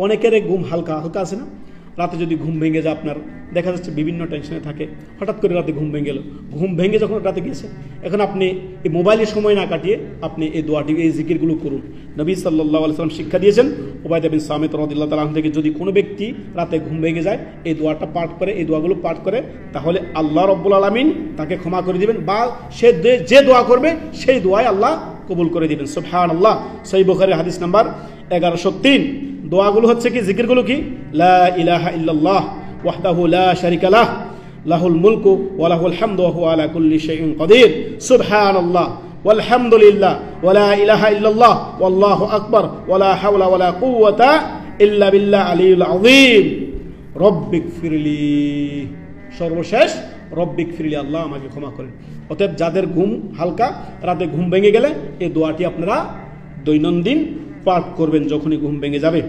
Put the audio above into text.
অনেকের ঘুম হালকা হালকা আছে না, রাতে যদি ঘুম ভেঙে যায়, আপনার দেখা যাচ্ছে বিভিন্ন টেনশনে থাকে, হঠাৎ করে রাতে ঘুম ভেঙে গেল, ঘুম ভেঙে যখন রাতে গেছে, এখন আপনি এই মোবাইলে সময় না কাটিয়ে আপনি এই দোয়াটি, এই জিকিরগুলো করুন। নবী সাল্লাল্লাহু আলাইহি ওয়াসাল্লাম শিক্ষা দিয়েছেন, উবাইদা বিন সামিত রাদিয়াল্লাহু তাআলা থেকে যদি কোনো ব্যক্তি রাতে ঘুম ভেঙে যায়, এই দোয়াটা পাঠ করে, এই দোয়াগুলো পাঠ করে, তাহলে আল্লাহ রাব্বুল আলামিন তাকে ক্ষমা করে দিবেন, বা সে যে দোয়া করবে সেই দোয়াই আল্লাহ কবুল করে দিবেন। সুবহানাল্লাহ। সহিহ বুখারী হাদিস নাম্বার 1103। দোয়াগুলো হচ্ছে কি, জিকিরগুলো কি, লা ইলাহা ইল্লাল্লাহ ওয়াহদাহু লা শারিকা লাহ লাহুল মুলকু ওয়া লাহুল হামদু ওয়া হুয়া আলা কুল্লি শাইইন কাদির সুবহানাল্লাহ ওয়ালহামদুলিল্লাহ ওয়া লা ইলাহা ইল্লাল্লাহ ওয়াল্লাহু আকবার ওয়া লা হাওলা ওয়া লা কুওয়াতা ইল্লা বিল্লাহ আলিয়্যিল আযীম রব্বিগফিরলি। সর্বশেষ রব্বিগফিরলি, আল্লাহ আমাকে ক্ষমা করেন। অতএব যাদের ঘুম হালকা, রাতে ঘুম ভেঙে গেলে এই দোয়াটি আপনারা দৈনন্দিন পাঠ করবেন যখনই ঘুম ভেঙে যাবে।